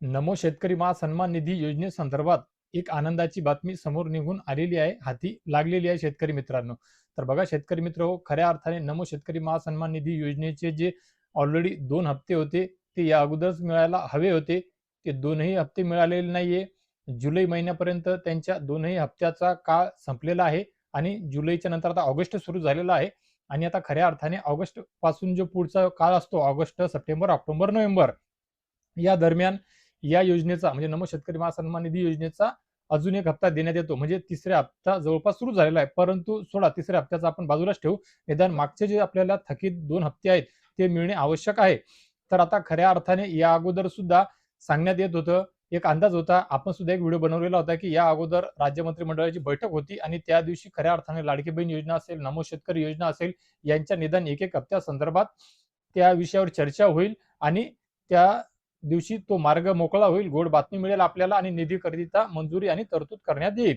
नमो शेतकरी महासन्मान निधी योजनेसंदर्भात एक आनंदाची बातमी समोर निघून आलेली आहे, हाती लागलेली आहे शेतकरी मित्रांनो. तर बघा शेतकरी मित्र हो, खऱ्या अर्थाने नमो शेतकरी महासन्मान निधी योजनेचे जे ऑलरेडी 2 हप्ते होते, ते या अगोदरच मिळायला हवे होते. ते 2ही हप्ते मिळालेले नाहीये. जुलै महिन्यापर्यंत त्यांच्या 2ही हप्त्याचा काळ संपलेला आहे आणि जुलैच्या नंतर आता ऑगस्ट सुरू झालेला आहे आणि आता खऱ्या अर्थाने ऑगस्ट पासून जो पुढचा काळ असतो, ऑगस्ट, सप्टेंबर, ऑक्टोबर, नोव्हेंबर या दरम्यान या योजनेचा म्हणजे नमो शेतकरी महासन्मान निधी योजनेचा अजून एक हप्ता देण्यात येतो. म्हणजे तिसरा हप्ता जवळपास सुरू झालेला आहे. परंतु सोडा तिसऱ्या हप्त्याचा आपण बाजूलाच ठेवू. निदान मागचे जे आपल्याला थकीत 2 हप्ते आहेत ते मिळणे आवश्यक आहे. तर आता खऱ्या अर्थाने या अगोदर सुद्धा सांगण्यात येत होतं, एक अंदाज होता. आपण सुद्धा एक व्हिडिओ बनवलेला होता, की या अगोदर राज्य मंत्रिमंडळाची बैठक होती आणि त्या दिवशी खऱ्या अर्थाने लाडकी बहीण योजना असेल, नमो शेतकरी योजना असेल, यांच्या निदान एक हप्त्यासंदर्भात त्या विषयावर चर्चा होईल आणि त्या दिवशी तो मार्ग मोकळा होईल, गोड बातमी मिळेल आपल्याला आणि निधीकरिता मंजुरी आणि तरतूद करण्यात येईल.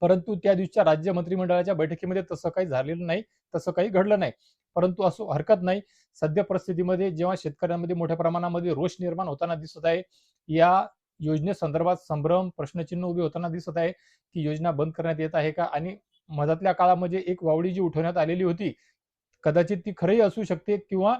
परंतु त्या दिवशीच्या राज्य मंत्रिमंडळाच्या बैठकीमध्ये तसं काही झालेलं नाही, तसं काही घडलं नाही. परंतु असो हरकत नाही. सद्य परिस्थितीमध्ये जेव्हा शेतकऱ्यांमध्ये मोठ्या प्रमाणामध्ये रोष निर्माण होताना दिसत आहे, या योजनेसंदर्भात संभ्रम, प्रश्नचिन्ह उभे होताना दिसत आहे, की योजना बंद करण्यात येत आहे का? आणि मधातल्या काळामध्ये एक वावडी जी उठवण्यात आलेली होती, कदाचित ती खरीही असू शकते किंवा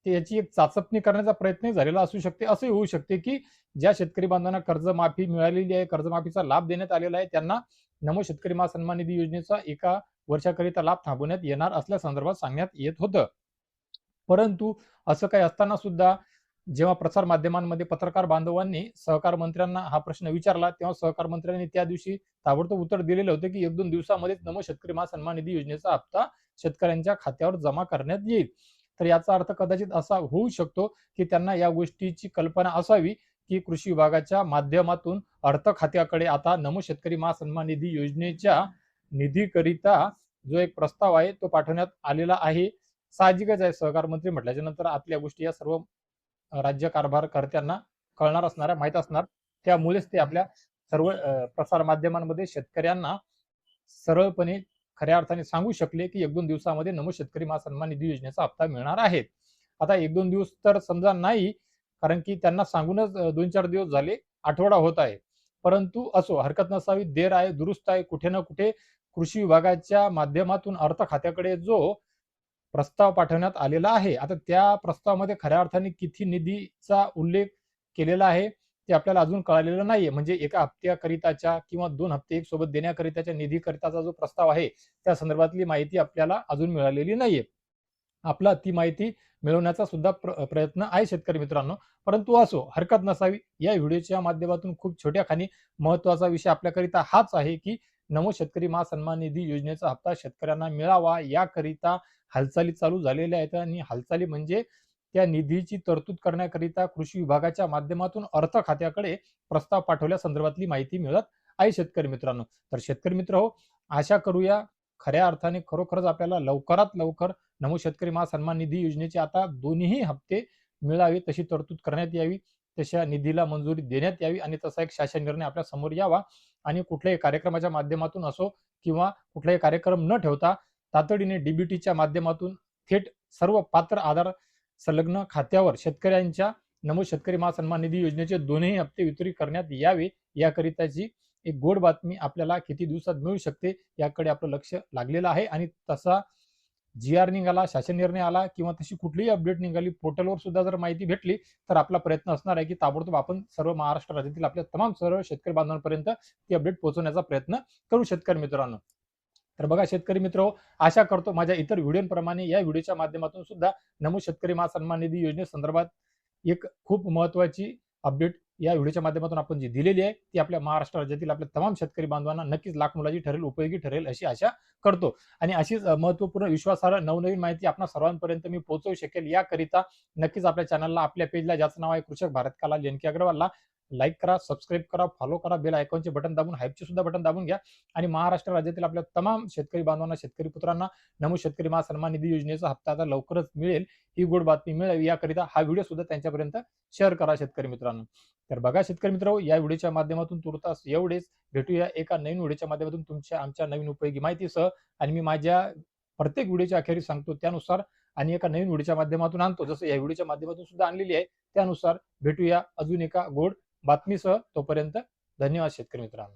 याची एक चाचपणी करण्याचा प्रयत्नही झालेला असू शकते. असंही होऊ शकते, की ज्या शेतकरी बांधवांना कर्जमाफी मिळालेली आहे, कर्जमाफीचा लाभ देण्यात आलेला आहे, त्यांना नमो शेतकरी महासन्मान निधी योजनेचा 1 वर्षाकरिता लाभ थांबवण्यात येणार असल्या संदर्भात सांगण्यात येत होतं. परंतु असं काही असताना सुद्धा जेव्हा प्रसार माध्यमांमध्ये पत्रकार बांधवांनी सहकार मंत्र्यांना हा प्रश्न विचारला, तेव्हा सहकार मंत्र्यांनी त्या दिवशी ताबडतोब उत्तर दिलेलं होतं, की 1-2 दिवसामध्येच नमो शेतकरी महासन्मान निधी योजनेचा हप्ता शेतकऱ्यांच्या खात्यावर जमा करण्यात येईल. तर याचा अर्थ कदाचित असा होऊ शकतो, की त्यांना या गोष्टीची कल्पना असावी, की कृषी विभागाच्या माध्यमातून अर्थ खात्याकडे आता नमो शेतकरी महासन्मान निधी योजनेच्या निधीकरिता जो एक प्रस्ताव आहे तो पाठवण्यात आलेला आहे. साहजिकच आहे, सहकार मंत्री म्हटल्याच्या नंतर आतल्या गोष्टी या सर्व राज्य कारभारकर्त्यांना कळणार असणार, माहीत असणार. त्यामुळेच ते आपल्या सर्व प्रसार माध्यमांमध्ये शेतकऱ्यांना सरळपणे खऱ्या अर्थाने सांगू शकले, की 1-2 दिवसामध्ये नमो शेतकरी महासन्मान निधी योजनेचा हप्ता मिळणार आहे. आता 1-2 दिवस तर समजा नाही, कारण की त्यांना सांगूनच 2-4 दिवस झाले, आठवडा होत आहे. परंतु असो हरकत नसावी, देर आहे दुरुस्त आहे. कुठे ना कुठे कृषी विभागाच्या माध्यमातून अर्थ खात्याकडे जो प्रस्ताव पाठवण्यात आलेला आहे. आता त्या प्रस्तावामध्ये खऱ्या अर्थाने किती निधीचा उल्लेख केलेला आहे, ते आपल्याला अजून कळालेलं नाहीये. म्हणजे 1 हप्त्याकरिताच्या किंवा 2 हप्ते एक सोबत देण्याकरिताच्या निधीकरिताचा जो प्रस्ताव आहे, त्या संदर्भातली माहिती आपल्याला अजून मिळालेली नाहीये. आपला ती माहिती मिळवण्याचा सुद्धा प्रयत्न आहे शेतकरी मित्रांनो. परंतु असो हरकत नसावी. या व्हिडिओच्या माध्यमातून खूप छोट्या खानी महत्त्वाचा विषय आपल्याकरिता हाच आहे, की नमो शेतकरी महासन्मान निधी योजनेचा हप्ता शेतकऱ्यांना मिळावा याकरिता हालचाली चालू झालेल्या आहेत आणि हालचाली म्हणजे त्या निधीची तरतूद करण्याकरिता कृषी विभागाच्या माध्यमातून अर्थ खात्याकडे प्रस्ताव पाठवल्या संदर्भातली माहिती मिळत आहे शेतकरी मित्रांनो. तर शेतकरी मित्र हो, आशा करूया खऱ्या अर्थाने खरोखरच आपल्याला लवकरात लवकर नमो शेतकरी महासन्मान निधी योजनेचे आता दोन्ही हप्ते मिळावे तशी तरतूद करण्यात यावी, तशा निधीला मंजुरी देण्यात यावी आणि तसा एक शासन निर्णय आपल्या समोर यावा आणि कुठल्याही कार्यक्रमाच्या माध्यमातून असो किंवा कुठलाही कार्यक्रम न ठेवता तातडीने डीबीटीच्या माध्यमातून थेट सर्व पात्र आधार संलग्न खात्यावर शेतकऱ्यांच्या नमो शेतकरी महासन्मान निधी योजनेचे दोन्ही हप्ते वितरित करण्यात यावे याकरिताची एक गोड बातमी आपल्याला किती दिवसात मिळू शकते याकडे आपलं लक्ष लागलेलं आहे आणि तसा जी-आर निघाला, शासन निर्णय आला किंवा तशी कुठलीही अपडेट निघाली, पोर्टलवर सुद्धा जर माहिती भेटली, तर आपला प्रयत्न असणार आहे, की ताबडतोब आपण सर्व महाराष्ट्र राज्यातील आपल्या तमाम सर्व शेतकरी बांधवांपर्यंत ती अपडेट पोहोचवण्याचा प्रयत्न करू शेतकरी मित्रांनो. तर बघा शेतकरी मित्र आशा करतो माझ्या इतर व्हिडिओप्रमाणे या व्हिडिओच्या माध्यमातून सुद्धा नमो शेतकरी महासन्मान निधी योजनेसंदर्भात एक खूप महत्त्वाची अपडेट या व्हिडिओच्या माध्यमातून आपण जी दिलेली आहे ती आपल्या महाराष्ट्र राज्यातील आपल्या तमाम शेतकरी बांधवांना नक्कीच लाख मोलाची ठरेल, उपयोगी ठरेल अशी आशा करतो. आणि अशीच महत्त्वपूर्ण विश्वासार्ह नवनवीन माहिती आपल्या सर्वांपर्यंत मी पोहोचवू शकेल याकरिता नक्कीच आपल्या चॅनलला, आपल्या पेजला ज्याचं नाव आहे कृषक भारत काला जानकी अग्रवालला लाईक करा, सबस्क्राईब करा, फॉलो करा, बेल आयकॉनचे बटन दाबून हाईपचे सुद्धा बटन दाबून घ्या आणि महाराष्ट्र राज्यातील आपल्या तमाम शेतकरी बांधवांना, शेतकरी पुत्रांना नमो शेतकरी महासन्मान निधी योजनेचा हप्ता आता लवकरच मिळेल ही गोड बातमी मिळावी याकरिता हा व्हिडिओ सुद्धा त्यांच्यापर्यंत शेअर करा शेतकरी मित्रांनो. तर बघा शेतकरी मित्र या व्हिडिओच्या माध्यमातून तुर्तास एवढेच. भेटूया एका नवीन व्हिडिओच्या माध्यमातून तुमच्या आमच्या नवीन उपयोगी माहितीसह आणि मी माझ्या प्रत्येक व्हिडिओच्या अखेरीस सांगतो त्यानुसार आणि एका नवीन व्हिडिओच्या माध्यमातून आणतो, जसं या व्हिडिओच्या माध्यमातून सुद्धा आणलेली आहे. त्यानुसार भेटूया अजून एका गोड बातमीसह. तोपर्यंत धन्यवाद शेतकरी मित्रांनो.